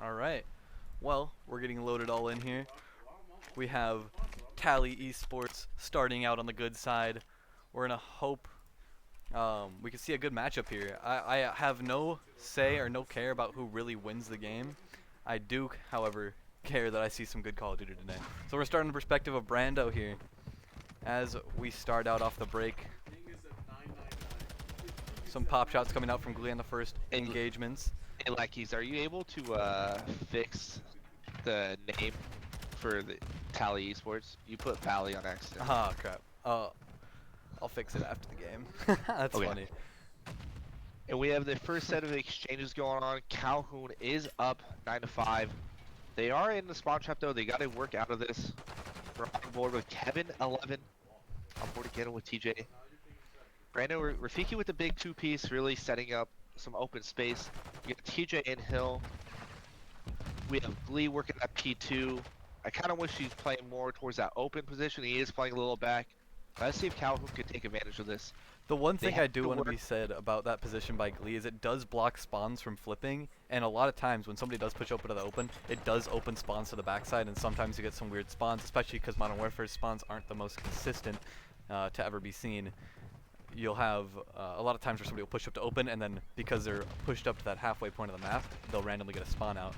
Alright, well, we're getting loaded all in here. We have Tally Esports starting out on the good side. We're gonna hope we can see a good matchup here. I have no say or no care about who really wins the game. I do, however, care that I see some good Call of Duty today. So we're starting the perspective of Brando here as we start out off the break. Some pop shots coming out from Glee on the first engagements. Hey, Lackeys, are you able to fix the name for the Tally Esports? You put Pally on accident. Ah, crap. I'll fix it after the game. That's Okay. funny. And we have the first set of exchanges going on. Calhoun is up 9-5. They are in the spawn trap though. They got to work out of this. We're on board with Kevin 11. On board again with TJ. Brandon Rafiki with the big two-piece, really setting up some open space. We got TJ and Hill. We have Glee working at P2. I kind of wish he's playing more towards that open position. He is playing a little back. Let's see if Calhoun could take advantage of this. The one thing I do want to be said about that position by Glee is it does block spawns from flipping, and a lot of times when somebody does push open to the open, it does open spawns to the backside, and sometimes you get some weird spawns, especially because Modern Warfare spawns aren't the most consistent to ever be seen. You'll have a lot of times where somebody will push up to open, and then because they're pushed up to that halfway point of the map, they'll randomly get a spawn out.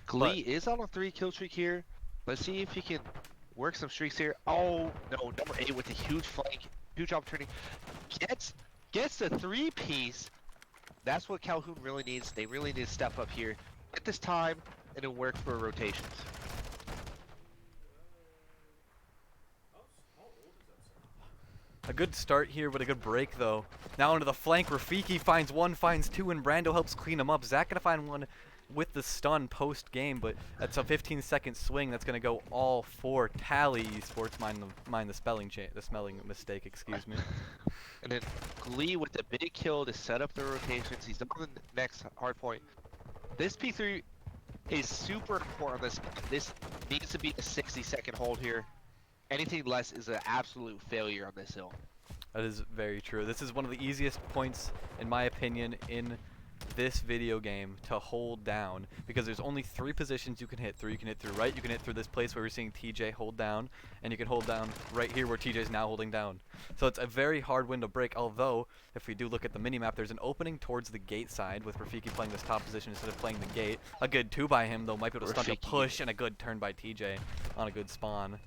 Glee is on a 3-kill streak here. Let's see if he can work some streaks here. Oh no, number 8 with a huge flank, huge opportunity. Gets the 3-piece. That's what Calhoun really needs. They really need to step up here at this time and then work for rotations. A good start here, but a good break though. Now into the flank, Rafiki finds one, finds two, and Brando helps clean him up. Zach gonna find one with the stun post game, but that's a 15-second swing that's gonna go all for Tally Esports. Mind the spelling mistake, excuse me. And then Glee with the big kill to set up the rotations. He's on the next hard point. This P3 is super important. This needs to be a 60-second hold here. Anything less is an absolute failure on this hill. That is very true. This is one of the easiest points, in my opinion, in this video game to hold down, because there's only 3 positions you can hit through. You can hit through right, you can hit through this place where we're seeing TJ hold down, and you can hold down right here where TJ's now holding down. So it's a very hard win to break, although if we do look at the minimap, there's an opening towards the gate side with Rafiki playing this top position instead of playing the gate. A good 2 by him though, might be able to stunt a push, and a good turn by TJ on a good spawn.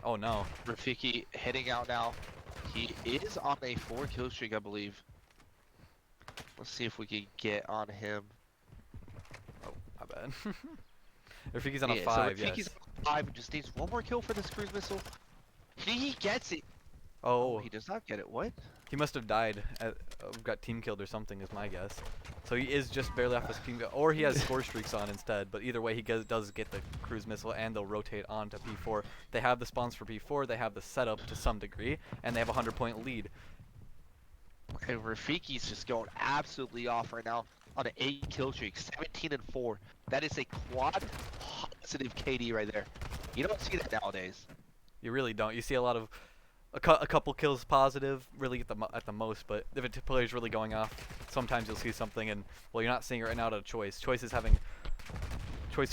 Oh no. Rafiki heading out now. He is on a 4-kill streak, I believe. Let's see if we can get on him. Oh, my bad. Rafiki's on a 5, so Rafiki's on a 5, just needs one more kill for this cruise missile. He gets it. Oh. He does not get it. What? He must have died. Got team killed or something is my guess. So he is just barely off his team, or he has score streaks on instead. But either way, he does get the cruise missile, and they'll rotate onto P4. They have the spawns for P4. They have the setup to some degree, and they have a 100-point lead. And Rafiki's just going absolutely off right now on an 8-kill streak, 17-4. That is a quad positive KD right there. You don't see that nowadays. You really don't. You see a lot of a couple kills positive, really at the most. But if a player's really going off, sometimes you'll see something, and well, you're not seeing it right now to Choice. Choice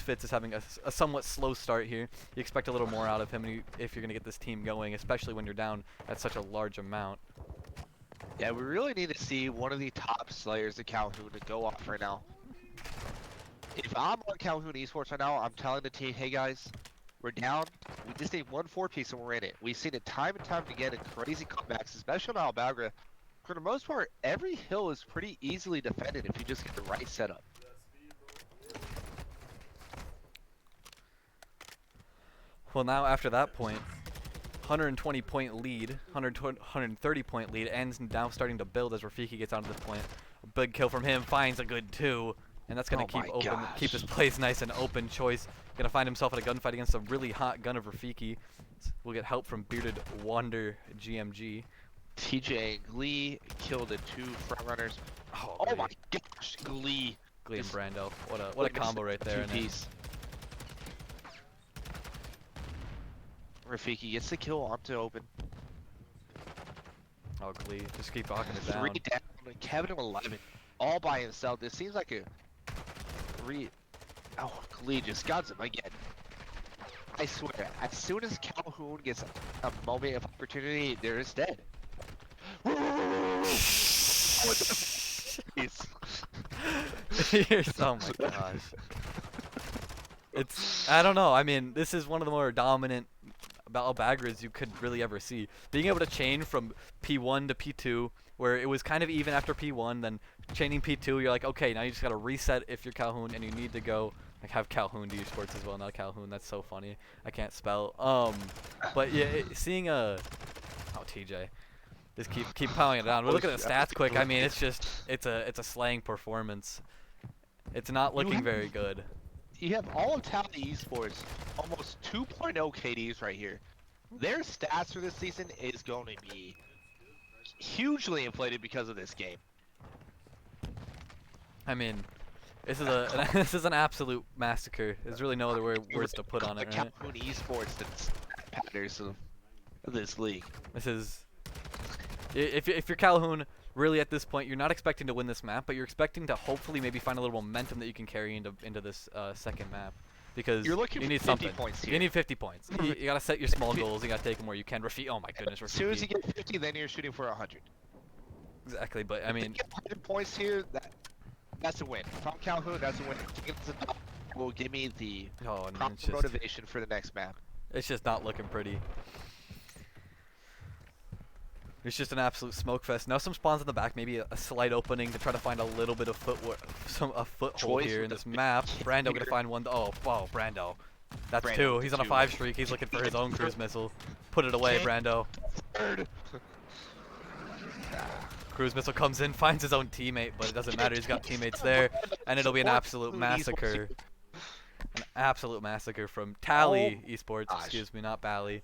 Fitz is having a somewhat slow start here. You expect a little more out of him if you're gonna get this team going, especially when you're down at such a large amount. Yeah, we really need to see one of the top slayers of Calhoun to go off right now. If I'm on Calhoun Esports right now, I'm telling the team, hey guys, we're down. We just need one 4-piece and we're in it. We've seen it time and time again in crazy comebacks, especially on Albagra. For the most part, every hill is pretty easily defended if you just get the right setup. Well, now after that point, 120-point lead, 130-point lead, and now starting to build as Rafiki gets onto this point. A big kill from him, finds a good 2, and that's gonna keep this place nice and open. Choice gonna find himself in a gunfight against a really hot gun of Rafiki. We'll get help from Bearded Wander GMG. TJ and Glee killed the 2 front runners. Oh my gosh, Glee and Brando. What a combo right there. Rafiki gets the kill onto open. Oh, Glee, just keep knocking it down. 3 down, Kevin 11. all by himself. This seems like a oh, Khalid just got him again. I swear, as soon as Calhoun gets a moment of opportunity, they're just dead. Oh my gosh. I don't know. I mean, this is one of the more dominant baggers you could really ever see. Being able to chain from P1 to P2, where it was kind of even after P1, then chaining P2, you're like, okay, now you just gotta reset if you're Calhoun, and you need to go like have Calhoun do sports as well, not Calhoun. That's so funny. I can't spell. But yeah, seeing oh TJ, just keep piling it down. But look at the stats quick. I mean, it's a slaying performance. It's not looking very good. You have all of Tallahassee Esports, almost 2.0 KDs right here. Their stats for this season is going to be hugely inflated because of this game. I mean, this is this is an absolute massacre. There's really no other words to put on it, right? Calhoun Esports that's patterns of this league. This is if you're Calhoun, really at this point, you're not expecting to win this map, but you're expecting to hopefully maybe find a little momentum that you can carry into this second map, because you're looking you need for 50 something. points here. You need 50 points. You gotta set your small goals. You gotta take them where you can. Oh my goodness, Rafiki. As soon as you get 50, then you're shooting for 100. Exactly, but I mean, if you get 100 points here, that's a win. From Calhoun, that's a win. Will give me the proper motivation for the next map. It's just not looking pretty. It's just an absolute smoke fest. Now some spawns in the back, maybe a slight opening to try to find a little bit of a foothold here in this map. Brando gonna find one. Oh, Brando. That's two. He's on a 5 streak. He's looking for his own cruise missile. Put it away, Brando. Cruise missile comes in, finds his own teammate, but it doesn't matter. He's got teammates there, and it'll be an absolute massacre. An absolute massacre from Tally Esports. Excuse me, not Bally.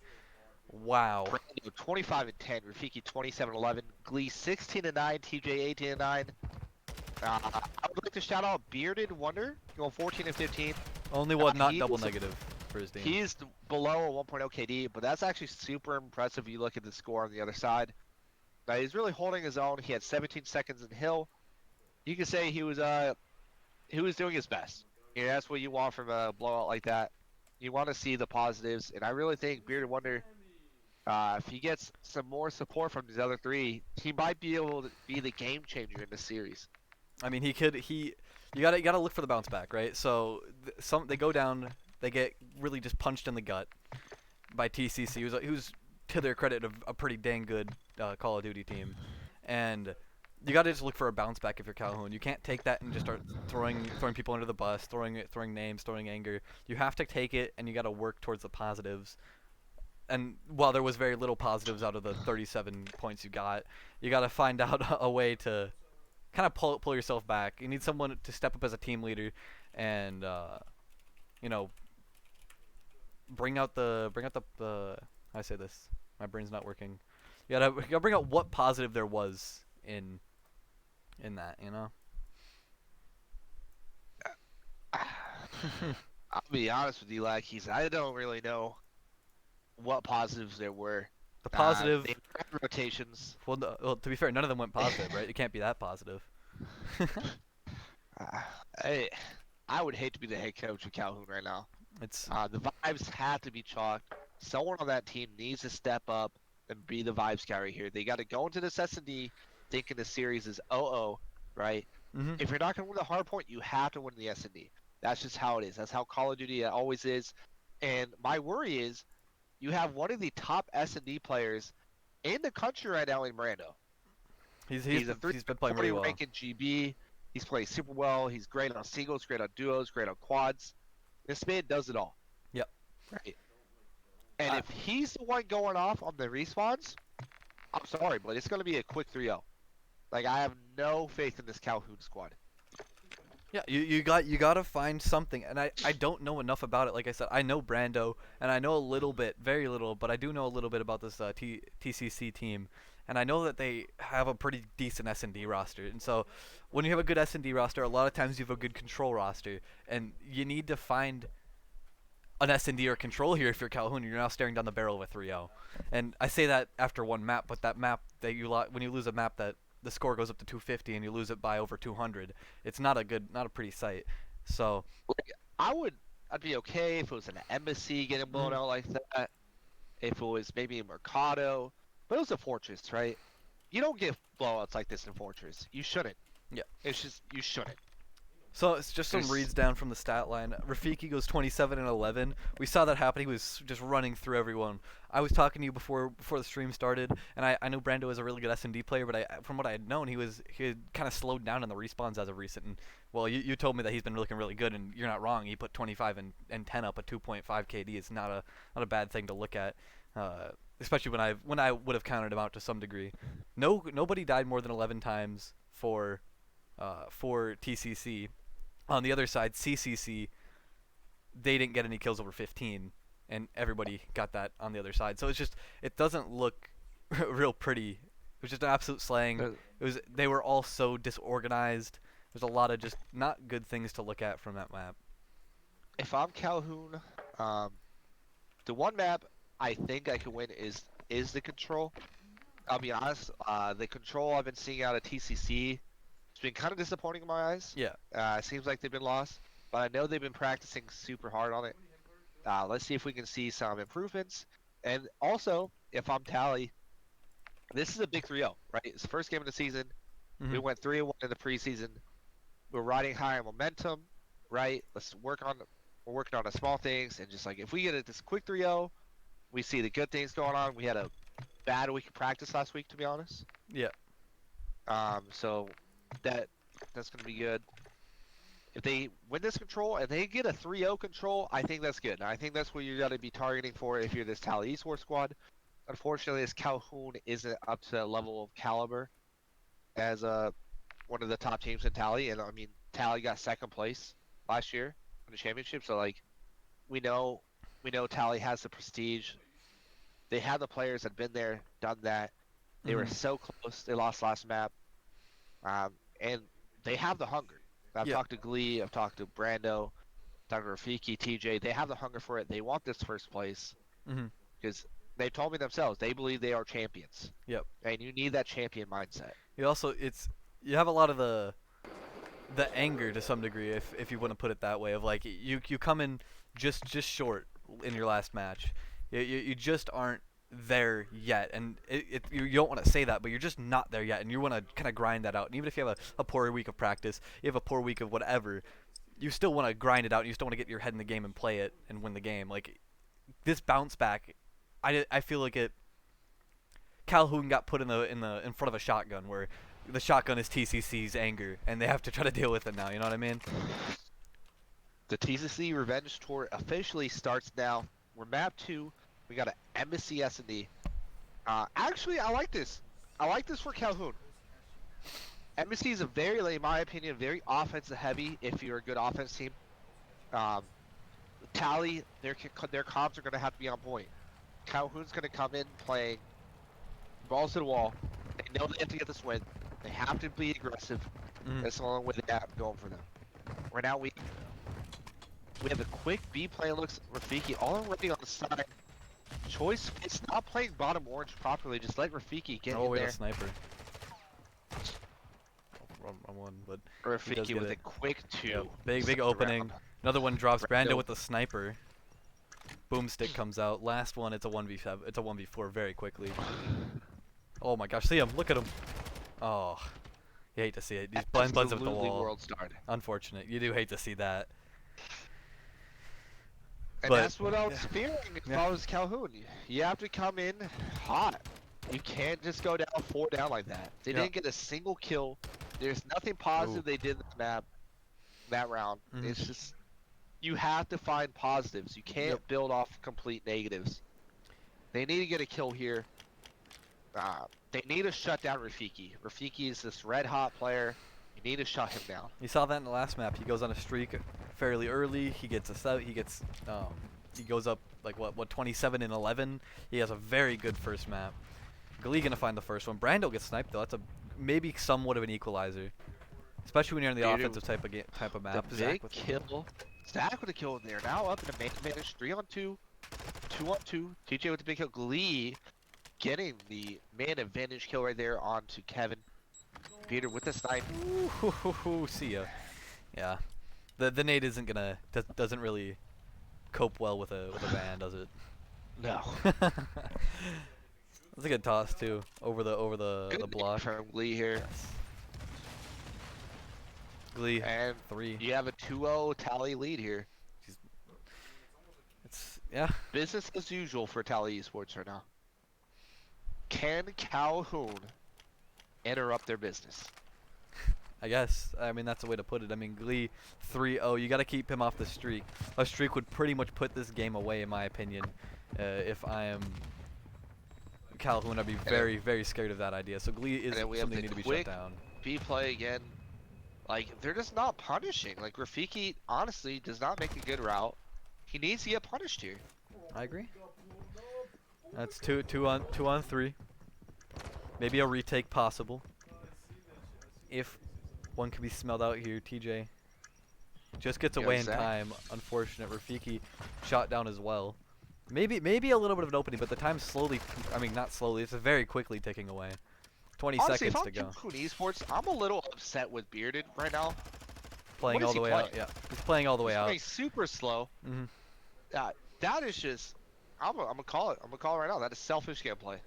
Wow. Brando 25 and 10, Rafiki 27 and 11, Glee 16 and 9, TJ 18 and 9. I would like to shout out Bearded Wonder going 14 and 15. Only one, not double negative for his team. He's below a 1.0 KD, but that's actually super impressive if you look at the score on the other side. Now he's really holding his own. He had 17 seconds in Hill. You can say he was doing his best. Yeah, that's what you want from a blowout like that. You want to see the positives, and I really think Bearded Wonder, if he gets some more support from these other three, he might be able to be the game changer in this series. I mean, you gotta look for the bounce back, right? So they go down, they get really just punched in the gut by TCC, who's to their credit a pretty dang good Call of Duty team, and you gotta just look for a bounce back if you're Calhoun. You can't take that and just start throwing people under the bus, throwing names, throwing anger. You have to take it, and you gotta work towards the positives. And while there was very little positives out of the 37 points you got, you got to find out a way to kind of pull yourself back. You need someone to step up as a team leader, and you know, bring out the how I say this. My brain's not working. You gotta bring out what positive there was in that, you know. I'll be honest with you, Lackeys. I don't really know what positives there were. The positive rotations. Well, to be fair, none of them went positive, right? It can't be that positive. I would hate to be the head coach of Calhoun right now. It's the vibes have to be chalked. Someone on that team needs to step up and be the vibes carry here. They got to go into this S&D thinking the series is 0-0, right? Mm-hmm. If you're not going to win the hard point, you have to win the S&D. That's just how it is. That's how Call of Duty always is. And my worry is, you have one of the top S&D players in the country right now in Brando. He's been playing really well. Rank in GB. He's playing super well. He's great on singles, great on duos, great on quads. This man does it all. Yep. Right. And if he's the one going off on the respawns, I'm sorry, but it's going to be a quick 3-0. Like, I have no faith in this Calhoun squad. Yeah, you got to find something, and I don't know enough about it. Like I said, I know Brando, and I know a little bit, very little, but I do know a little bit about this TCC team, and I know that they have a pretty decent S&D roster. And so, when you have a good S&D roster, a lot of times you have a good control roster, and you need to find an S&D or control here if you're Calhoun. You're now staring down the barrel of a 3-0. And I say that after one map, but that map that when you lose a map that the score goes up to 250 and you lose it by over 200. It's not a pretty sight. So Like, I'd be okay if it was an embassy getting blown mhm, out like that. If it was maybe a Mercado, but it was a Fortress, right? You don't get blowouts like this in Fortress. You shouldn't. yeah. It's just you shouldn't. So it's just some There's reads down from the stat line. Rafiki goes 27 and 11. We saw that happen. He was just running through everyone. I was talking to you before the stream started, and I knew Brando was a really good S&D player, but from what I had known, he had kind of slowed down in the respawns as of recent. And well, you told me that he's been looking really good, and you're not wrong. He put 25 and 10 up at 2.5 KD. It's not a bad thing to look at, especially when I would have counted him out to some degree. Nobody died more than 11 times for TCC. On the other side, CCC, they didn't get any kills over 15, and everybody got that on the other side. So it doesn't look real pretty. It was just an absolute slaying. They were all so disorganized. There's a lot of just not good things to look at from that map. if I'm Calhoun, the one map I think I can win is the control. I'll be honest, the control I've been seeing out of TCC, it's been kind of disappointing in my eyes. Yeah. It seems like they've been lost, but I know they've been practicing super hard on it. Let's see if we can see some improvements. And also, if I'm Tally, this is a big 3-0, right? It's the first game of the season. Mm-hmm. We went 3-1 in the preseason. We're riding high on momentum, right? We're working on the small things, and just like if we get this quick 3-0, we see the good things going on. We had a bad week of practice last week, to be honest. Yeah. So that's gonna be good. If they win this control and they get a 3-0 control, I think that's good. And I think that's what you got to be targeting for if you're this Tally Esports squad. Unfortunately, this Calhoun isn't up to the level of caliber as one of the top teams in Tally. And I mean, Tally got second place last year in the championship, so like we know Tally has the prestige. They had the players that had been there, done that. They were so close. They lost last map, and they have the hunger. I've talked to Glee, I've talked to Brando, talked to Rafiki, TJ. They have the hunger for it. They want this first place because they told me themselves they believe they are champions. Yep. And you need that champion mindset. You have a lot of the anger to some degree, if you want to put it that way, of like you come in just short in your last match. You just aren't there yet, and you don't want to say that, but you're just not there yet, and you want to kind of grind that out. And even if you have a poor week of practice, you have a poor week of whatever, you still want to grind it out. And you still want to get your head in the game and play it and win the game. Like this bounce back, I feel like Calhoun got put in front of a shotgun where the shotgun is TCC's anger, and they have to try to deal with it now. You know what I mean? The TCC Revenge Tour officially starts now. We're map 2. We got an Embassy S&D. Actually, I like this. I like this for Calhoun. Embassy is in my opinion, very offensive heavy if you're a good offense team. Tally, their comps are going to have to be on point. Calhoun's going to come in playing balls to the wall. They know they have to get this win. They have to be aggressive. That's the only way they have going for them. Right now, we have a quick B play. Looks Rafiki already on the side. Choice is not playing bottom orange properly. Just let Rafiki get in there. A sniper. Wrong one, but Rafiki with a quick 2. Yep. Big opening. Another one drops. Brando with the sniper. Boomstick comes out. Last one, it's a 1v7. It's a 1v4 very quickly. Oh my gosh, see him. Look at him. Oh, you hate to see it. He's blends up the wall. World started. Unfortunate. You do hate to see that. And that's what I was fearing if I was Calhoun. You have to come in hot. You can't just go down 4 down like that. They didn't get a single kill. There's nothing positive they did in this map, that round. It's just, you have to find positives. You can't build off complete negatives. They need to get a kill here. They need to shut down Rafiki. Rafiki is this red hot player. You need to shut him down. You saw that in the last map. He goes on a streak fairly early. He gets he goes up like what 27 and 11. He has a very good first map. Glee gonna find the first one. Brando gets sniped though. That's maybe somewhat of an equalizer, especially when you're in the offensive type of map. The big kill. Zach with a kill there. Now up in a man advantage. 3-on-2, 2-on-2. TJ with the big kill. Glee getting the man advantage kill right there onto Kevin. Peter with the snipe. Ooh, see ya. Yeah. The nade isn't gonna doesn't really cope well with a van, does it? No. That's a good toss too, over the Good block. from Lee here. Yes. Glee, And 3. you have a 2-0 tally lead here. It's yeah. Business as usual for Tally Esports right now. Can Calhoun interrupt their business? I guess. I mean, that's the way to put it. I mean, Glee 3-0. You got to keep him off the streak. A streak would pretty much put this game away, in my opinion. If I am Calhoun, I'd be very, very scared of that idea. So Glee is And we have something the that need to be quick shut down. B play again. Like, they're just not punishing. Like, Rafiki, honestly, does not make a good route. He needs to get punished here. I agree. That's two on 3. Maybe a retake possible. If one can be smelled out here, TJ just gets away in time. Unfortunate. Rafiki shot down as well. Maybe a little bit of an opening, but the time's slowly. I mean, not slowly. It's very quickly ticking away. 20 Honestly, seconds to go. Calhoun Esports, I'm a little upset with Bearded right now. Playing all the way out. Yeah, he's playing all the way out. He's super slow. Mm-hmm. That is just. I'm gonna call it. I'm gonna call it right now. That is selfish gameplay.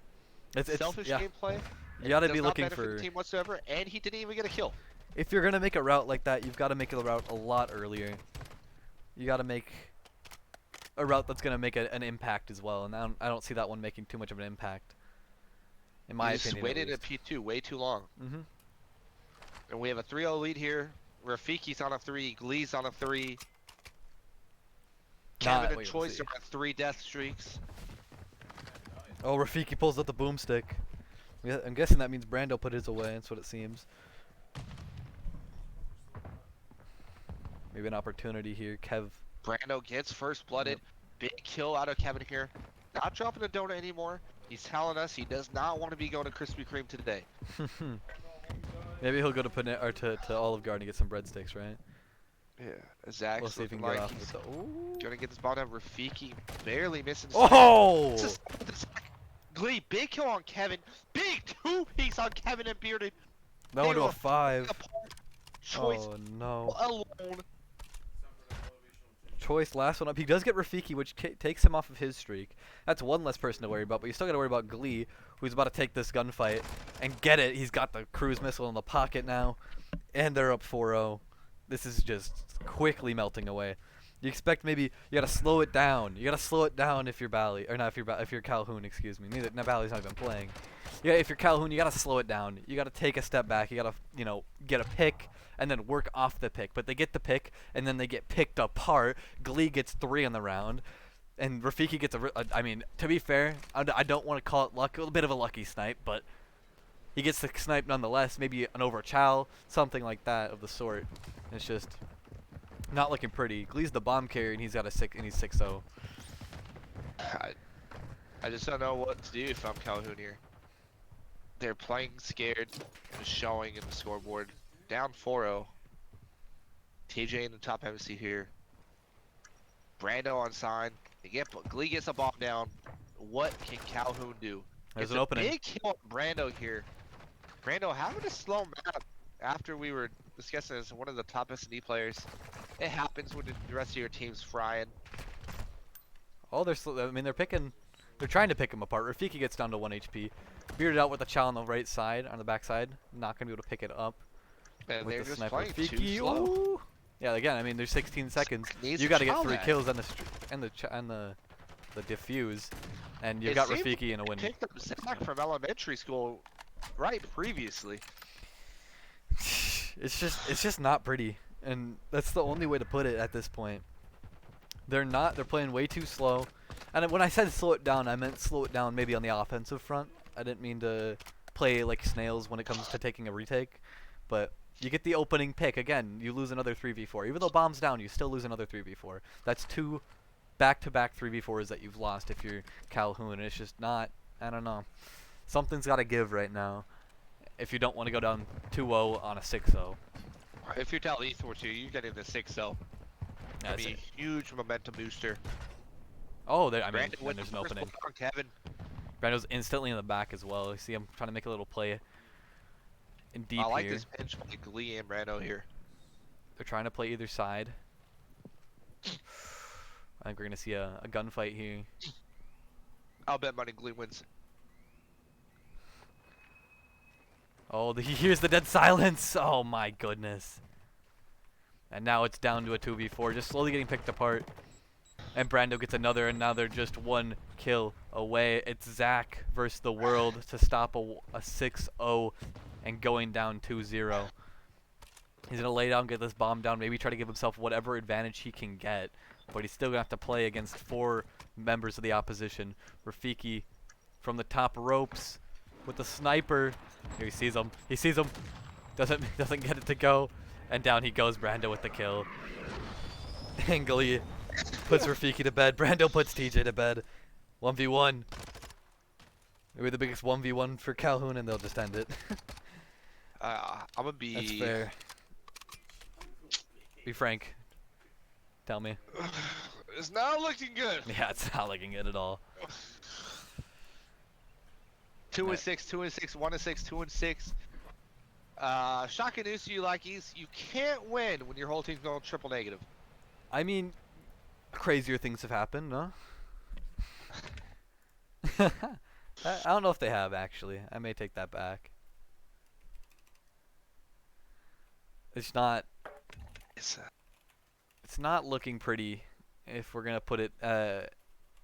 It's selfish yeah. gameplay. You gotta does be not looking benefit for. the team whatsoever, and he didn't even get a kill. If you're gonna make a route like that, you've got to make the route a lot earlier. You got to make a route that's gonna make an impact as well, and I don't see that one making too much of an impact. In my opinion. Just waited at P2 way too long. Mm-hmm. And we have a 3-0 lead here. Rafiki's on a 3. Glee's on a 3. Kevin and Choice are on 3 death streaks. Oh, Rafiki pulls out the boomstick. Yeah, I'm guessing that means Brando put his away. That's what it seems. Maybe an opportunity here. Kev. Brando gets first blooded. Big kill out of Kevin here. Not dropping a donut anymore. He's telling us he does not want to be going to Krispy Kreme today. Maybe he'll go to to Olive Garden and get some breadsticks, right? Yeah, Zach's we'll see if he looking can get like off he's with the. gonna get this ball down. Rafiki barely missing. Oh! Glee, big kill on Kevin. Big 2-piece on Kevin and Bearded. That went to a 5. Choice Oh no. alone. Choice last one up. He does get Rafiki, which takes him off of his streak. That's one less person to worry about, but you still got to worry about Glee, who's about to take this gunfight and get it. He's got the cruise missile in the pocket now, and they're up 4-0. This is just quickly melting away. You expect maybe you got to slow it down. You got to slow it down if you're Bally, or not if you're Calhoun, excuse me. Neither Bally's not even playing. Yeah, if you're Calhoun, you got to slow it down. You got to take a step back. You got to, get a pick and then work off the pick. But they get the pick and then they get picked apart. Glee gets 3 on the round, and Rafiki gets I mean, to be fair, I don't want to call it luck. A little bit of a lucky snipe, but he gets the snipe nonetheless. Maybe an overchow, something like that of the sort. It's just not looking pretty. Glee's the bomb carrier and he's got a 6-0. I just don't know what to do if I'm Calhoun here. They're playing scared and showing in the scoreboard. Down 4-0. TJ in the top MC here. Brando on sign. Glee gets a bomb down. What can Calhoun do? There's it's an opening. Big kill on Brando here. Brando having a slow map after we were discussing as one of the top S&D players. It happens when the rest of your team's frying. Oh, they're trying to pick him apart. Rafiki gets down to 1 HP. Bearded out with a chow on the right side, on the back side. Not going to be able to pick it up. And with they're the just sniper. playing too Rafiki, slow. ooh. Yeah, again, I mean, there's 16 seconds. Needs You to got to get chow 3 that. kills and the diffuse, and you've got seems Rafiki in a win. Picked up Zach from elementary school right previously. It's just not pretty, and that's the only way to put it at this point. They're playing way too slow. And when I said slow it down, I meant slow it down maybe on the offensive front. I didn't mean to play like snails when it comes to taking a retake. But you get the opening pick. Again, you lose another 3v4. Even though bomb's down, you still lose another 3v4. That's 2 back-to-back 3v4s that you've lost if you're Calhoun. And it's just not, I don't know. Something's got to give right now if you don't want to go down 2-0 on a 6-0. If you're Tally Esports here, you're getting the 6-0. I mean, huge momentum booster. Oh, I mean, Brandon with there's the an first opening. block on Kevin. Brando's instantly in the back as well. You see him trying to make a little play. in deep I like here. this pinch by Glee and Brando here. They're trying to play either side. I think we're gonna see a gunfight here. I'll bet money Glee wins. Oh, here's the dead silence. Oh my goodness. And now it's down to a 2v4, just slowly getting picked apart. And Brando gets another, and now they're just one kill away. It's Zach versus the world to stop a 6-0 and going down 2-0. He's going to lay down, get this bomb down, maybe try to give himself whatever advantage he can get. But he's still going to have to play against 4 members of the opposition. Rafiki from the top ropes with the sniper. Here he sees him. He sees him. Doesn't get it to go. And down he goes, Brando with the kill. And Glee puts Rafiki to bed. Brando puts TJ to bed. 1v1. Maybe the biggest 1v1 for Calhoun, and they'll just end it. I'm gonna be. That's fair. Be frank. Tell me. It's not looking good. Yeah, it's not looking good at all. 2-6, 2-6, 1-6, 2-6. Shocking news to you, Lackeys. You can't win when your whole team's going triple negative. I mean, crazier things have happened, huh? I don't know if they have, actually. I may take that back. It's not looking pretty, if we're gonna put it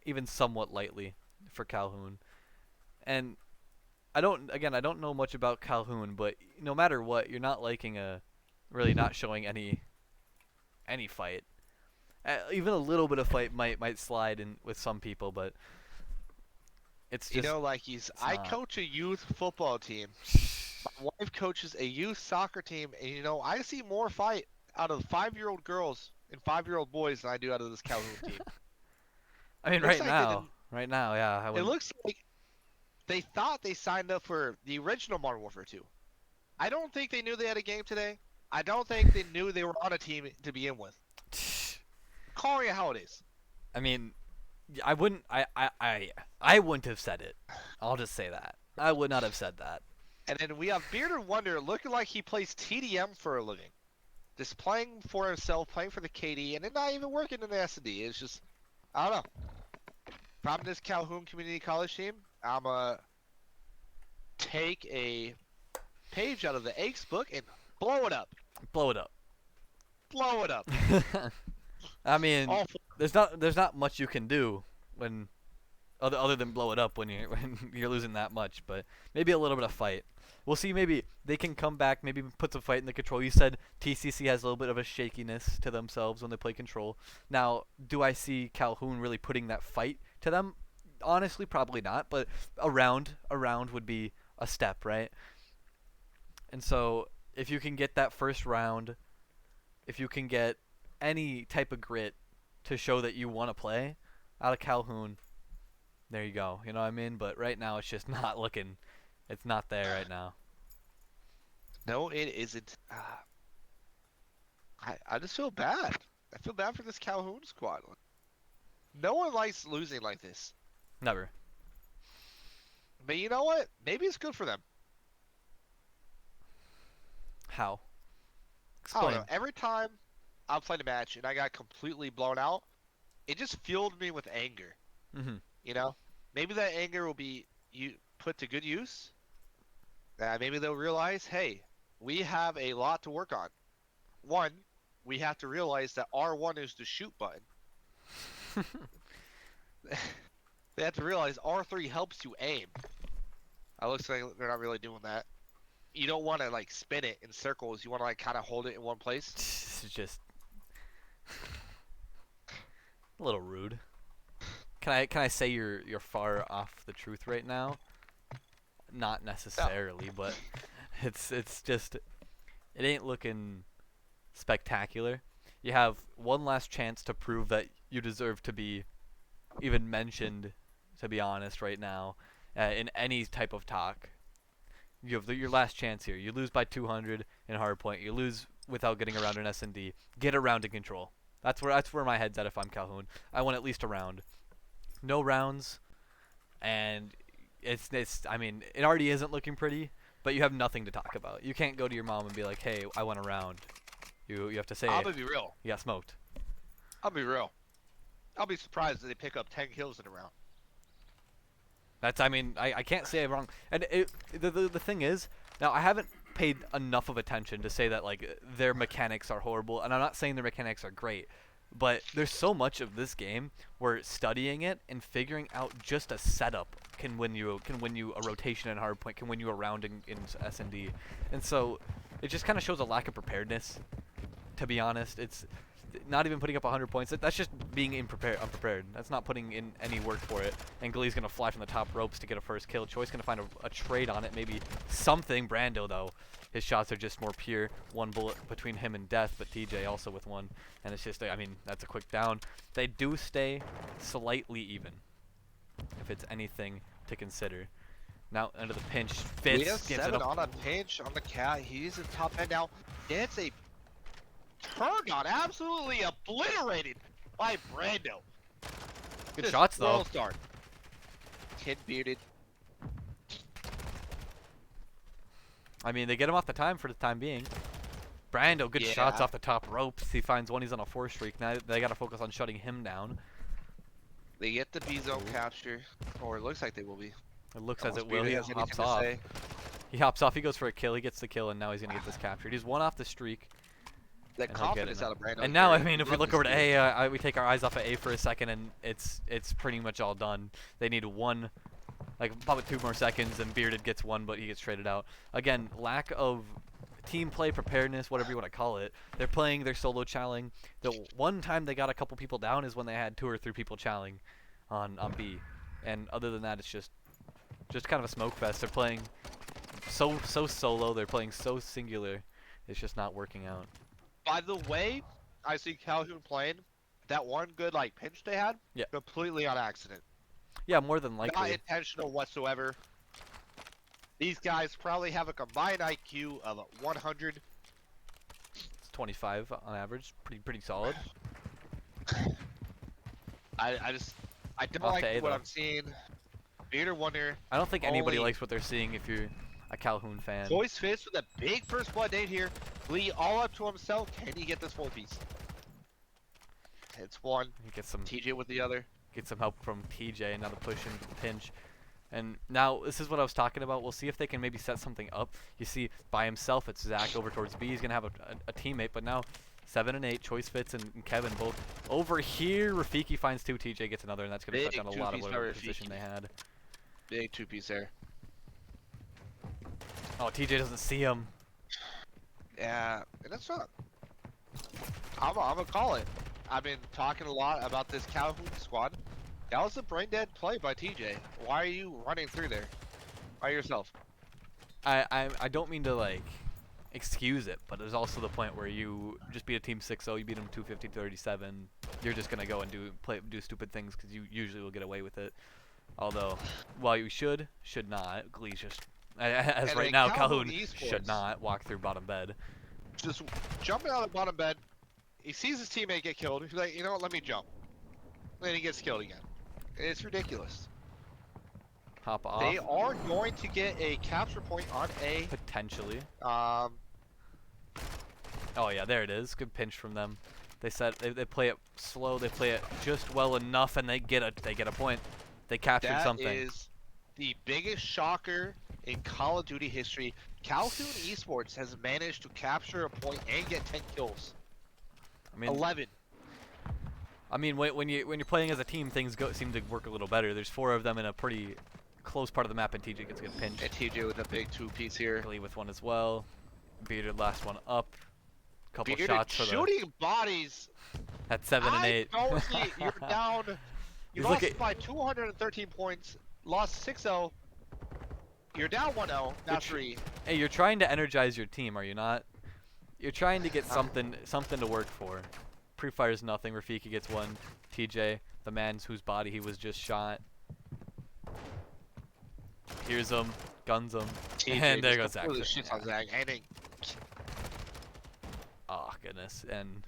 even somewhat lightly, for Calhoun. And I don't know much about Calhoun, but no matter what, you're not liking really not showing any fight. Even a little bit of fight might slide in with some people, but it's just, I coach a youth football team. My wife coaches a youth soccer team, and I see more fight out of 5-year-old girls and 5-year-old boys than I do out of this Calhoun team. I mean, right now, yeah. It looks like they thought they signed up for the original Modern Warfare 2. I don't think they knew they had a game today. I don't think they knew they were on a team to begin with. Calling it how it is. I mean, I wouldn't have said it. I'll just say that. I would not have said that. And then we have Bearded Wonder looking like he plays TDM for a living. Just playing for himself, playing for the KD, and then not even working in the S&D. It's just, I don't know. From this Calhoun Community College team, I'm going to take a page out of the Aches book and blow it up. Blow it up. Blow it up. I mean, there's not much you can do when other than blow it up when you're losing that much, but maybe a little bit of fight. We'll see. Maybe they can come back, maybe put some fight in the control. You said TCC has a little bit of a shakiness to themselves when they play control. Now, do I see Calhoun really putting that fight to them? Honestly, probably not, but a round would be a step, right? And so if you can get that first round, if you can get any type of grit to show that you want to play out of Calhoun, there you go. You know what I mean? But right now it's just not looking. It's not there right now. No, it isn't. I just feel bad. I feel bad for this Calhoun squad. No one likes losing like this. Never. But you know what? Maybe it's good for them. How? I don't Explain. know. Every time I played a match and I got completely blown out, it just fueled me with anger. Mm-hmm. Maybe that anger will be put to good use. Maybe they'll realize, hey, we have a lot to work on. One, we have to realize that R1 is the shoot button. They have to realize R3 helps you aim. It looks like they're not really doing that. You don't want to spin it in circles. You want to kind of hold it in one place. It's just a little rude. Can I say you're far off the truth right now? Not necessarily, but it's just, it ain't looking spectacular. You have one last chance to prove that you deserve to be even mentioned, to be honest, right now, in any type of talk. You have your last chance here. You lose by 200 in hardpoint. You lose without getting around an S&D. Get a round in control. That's where my head's at if I'm Calhoun. I want at least a round. No rounds, and I mean, it already isn't looking pretty but you have nothing to talk about. You can't go to your mom and be like, hey, I went around. You have to say, I'm gonna be real. you got smoked. I'll be real. I'll be surprised if they pick up 10 kills in a round. That's, I mean, I can't say I'm wrong. And the thing is, now I haven't paid enough of attention to say that like their mechanics are horrible, and I'm not saying their mechanics are great, but there's so much of this game where studying it and figuring out just a setup can win you a rotation in hardpoint, can win you a round in S&D, and so it just kind of shows a lack of preparedness. To be honest, it's not even putting up 100 points. That's just being unprepared. That's not putting in any work for it. And Glee's going to fly from the top ropes to get a first kill. Choi's going to find a trade on it, maybe something. Brando, though, his shots are just more pure. One bullet between him and death, but TJ also with one. And it's just, I mean, that's a quick down. They do stay slightly even, if it's anything to consider. Now, under the pinch, Fitz We have gives 7 it up. on a pinch on the cat. He's in top end now. It's a turn on, absolutely obliterated by Brando. Good Just shots, though. world start. Kid bearded. I mean, they get him off the time for the time being. Brando, good shots Yeah. off the top ropes. He finds one. He's on a 4 streak. Now they got to focus on shutting him down. They get the B zone capture, or it looks like they will be. It looks as Unless it will. Bearded He has anything hops to off. say. He hops off. He goes for a kill. He gets the kill, and now he's going to get this captured. He's 1 off the streak. The And he'll get confidence it now. out of Brando. And now, I mean, if we look over to A, we take our eyes off of A for a second, and it's pretty much all done. They need one, like probably 2 more seconds, and Bearded gets one, but he gets traded out. Again, lack of team play, preparedness, whatever you want to call it. They're playing their solo challenge. The one time they got a couple people down is when they had 2 or 3 people challenge on B. And other than that, it's just kind of a smoke fest. They're playing so solo. They're playing so singular. It's just not working out. By the way, I see Calhoun playing. That one good like pinch they had, Yeah. completely on accident. Yeah, more than Not likely. intentional whatsoever. These guys probably have a combined IQ of 100. It's 25 on average. Pretty solid. I don't Off like to A, what though. I'm seeing. Beater Wonder. I don't think anybody Only- likes what they're seeing if you're a Calhoun fan. Choice Fist with a big first blood nade here. Lee all up to himself. Can he get this 4 piece? It's one. He gets some TJ with the other. help from TJ, and now the push into the pinch. And now this is what I was talking about. We'll see if they can maybe set something up. You see, by himself, it's Zach over towards B. He's gonna have a teammate, but now 7 and 8, Choice Fits and Kevin both over here. Rafiki finds 2, TJ gets another, and that's gonna shut Big down a lot of 2-piece by whatever position Rafiki. they had. Big 2 piece there. Oh, TJ doesn't see him. Yeah, and that's not. I'm gonna call it. I've been talking a lot about this Calhoun squad. That was a brain dead play by TJ. Why are you running through there by yourself? I don't mean to like excuse it, but there's also the point where you just beat a team 6-0, you beat them 250-37. You're just gonna go and do stupid things because you usually will get away with it. Although, while you should not, Glee's just as And right then now Calhoun Calhoun esports. should not walk through bottom bed. Just jumping out of the bottom bed. He sees his teammate get killed. He's like, you know what? Let me jump. Then he gets killed again. It's ridiculous. Hop off They are going to get a capture point on A. potentially. Um, Oh yeah, there it is. Good pinch from them. They play it slow. They play it just well enough, and they get a point. They captured that something. is the biggest shocker in Call of Duty history. Calhoun Esports has managed to capture a point and get 10 kills. I mean, 11. I mean, when you're playing as a team, things seem to work a little better. There's 4 of them in a pretty close part of the map, and TJ gets a good pinch. And TJ with a big 2 piece here. Glee with one as well. Bearded last one up. Couple Bearded shots for the shooting bodies. at 7 and 8. I don't see. You're down. You He's lost looking- by 213 points. Lost 6-0. You're down 1-0. Now 3. Hey, you're trying to energize your team, are you not? You're trying to get something to work for. Pre-fires nothing. Rafiki gets one. TJ, the man whose body he was just shot, hears him, guns him, and there goes Zach. Completely shits on Zach. And then Oh goodness, and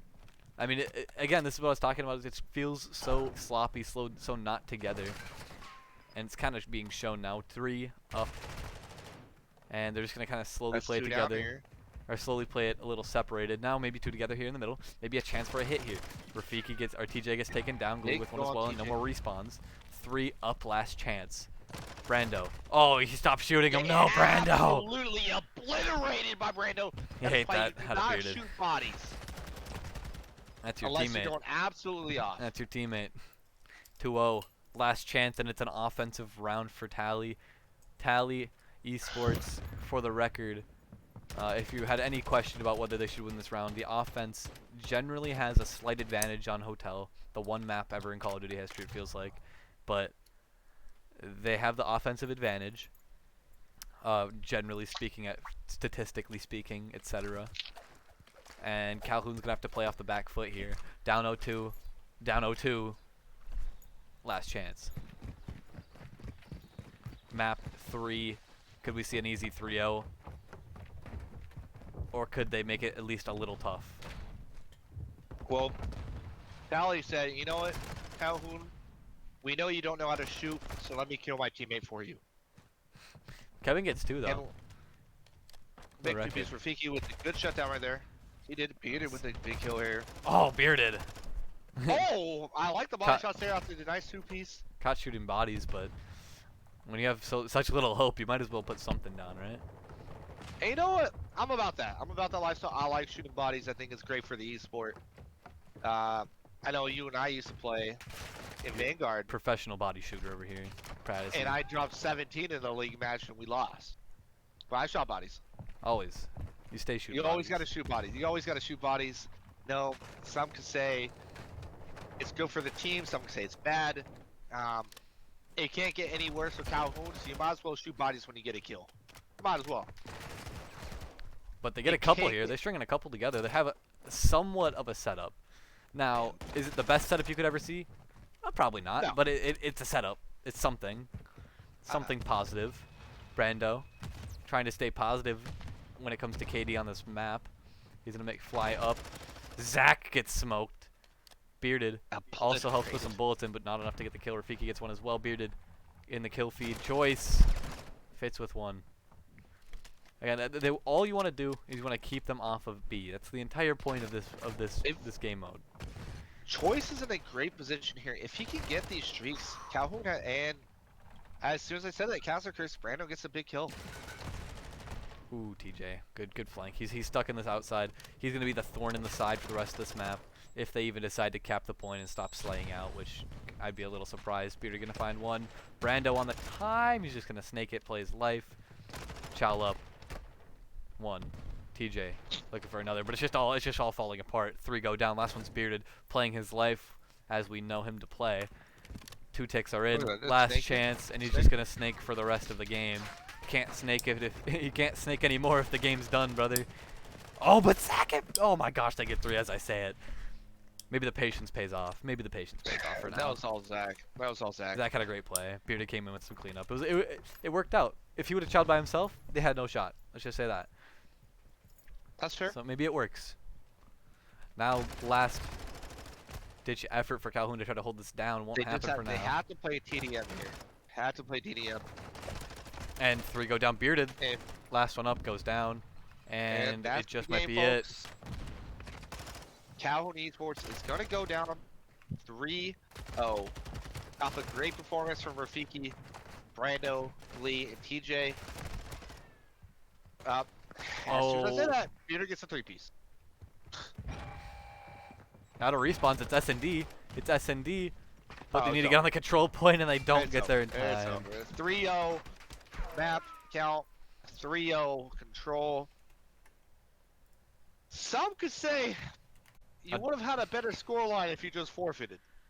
I mean, again, this is what I was talking about. It feels so sloppy, so not together, and it's kind of being shown now. 3 up. And they're just going to kind of slowly That's play it 2 down together. here. Or slowly play it a little separated. Now maybe 2 together here in the middle. Maybe a chance for a hit here. Rafiki gets, or TJ gets taken down. Glue Big with one as go on well. And no TJ. more respawns. 3 up, last chance. Brando. Oh, he stopped shooting him. No, Brando. Absolutely obliterated by Brando. You hate that. You do How to not beard it. shoot bodies. That's your Unless teammate. you're going absolutely off. That's your teammate. 2-0. Last chance, and it's an offensive round for Tally. Tally Esports, for the record, if you had any question about whether they should win this round, the offense generally has a slight advantage on Hotel. The one map ever in Call of Duty history, it feels like. But they have the offensive advantage, generally speaking, statistically speaking, etc. And Calhoun's going to have to play off the back foot here. Down 0-2. Down 0-2. Last chance. Map 3. Could we see an easy 3-0? Or could they make it at least a little tough? Well, Tally said, you know what, Calhoun? We know you don't know how to shoot, so let me kill my teammate for you. Kevin gets 2 though. And big record. 2-piece Rafiki with a good shutdown right there. He did bearded with a big kill here. Oh, bearded. Oh, I like the body shots there after the nice 2-piece. Caught shooting bodies, but when you have such little hope, you might as well put something down, right? And you know what? I'm about that. I'm about that lifestyle. I like shooting bodies. I think it's great for the esport. I know you and I used to play in Vanguard, Professional body shooter over here. Proud of and you. I dropped 17 in the league match and we lost. But I shot bodies. Always. You stay shooting You always got to bodies. shoot bodies. You always got to shoot bodies. No, some could say it's good for the team. Some could say it's bad. It can't get any worse for Calhoun, so you might as well shoot bodies when you get a kill. Might as well. But they get a couple here. They're stringing a couple together. They have a somewhat of a setup. Now, is it the best setup you could ever see? Probably not, No. but it's a setup. It's something. Something positive. Brando, trying to stay positive when it comes to KD on this map. He's going to make fly up. Zach gets smoked. Bearded. Also helps with some bullets in, but not enough to get the kill. Rafiki gets one as well. Bearded in the kill feed. Choice fits with one. Again, all you want to do is you want to keep them off of B. That's the entire point of this game mode. Choice is in a great position here. If he can get these streaks, Calhoun and as soon as I said that, Castle Curse, Brando gets a big kill. Ooh, TJ, good flank. He's stuck in this outside. He's gonna be the thorn in the side for the rest of this map. If they even decide to cap the point and stop slaying out, which I'd be a little surprised. Bearder gonna find one. Brando on the time. He's just gonna snake it, play his life. Chow up. One. TJ looking for another, but it's just all falling apart. 3 go down. Last one's Bearded, playing his life as we know him to play. 2 ticks are in. Last chance, and he's just gonna snake for the rest of the game. Can't snake it if you can't snake anymore if the game's done, brother. Oh, but sack it! Oh my gosh, they get 3 as I say it. Maybe the patience pays off. Maybe the patience pays off for now. That was all Zach. That was all Zach. Zach had a great play. Bearded came in with some cleanup. It worked out. If he would have chowed by himself, they had no shot. Let's just say that. That's fair. So maybe it works. Now, last ditch effort for Calhoun to try to hold this down. Won't happen for now. They have to play TDM here. Had to play DDM. And 3 go down. Bearded. And Last one up goes down. And that's it just the might game, be it. folks. Calhoun Esports is going to go down 3-0 off a great performance from Rafiki, Brando, Lee, and TJ. As soon as I say that, Peter gets a 3-piece. Out of respawns, it's S&D. It's S&D. But they Oh, need to it's get on over. the control point and they don't It's get there in over. It's time. over. 3-0 map count, 3-0 control. Some could say you would have had a better scoreline if you just forfeited.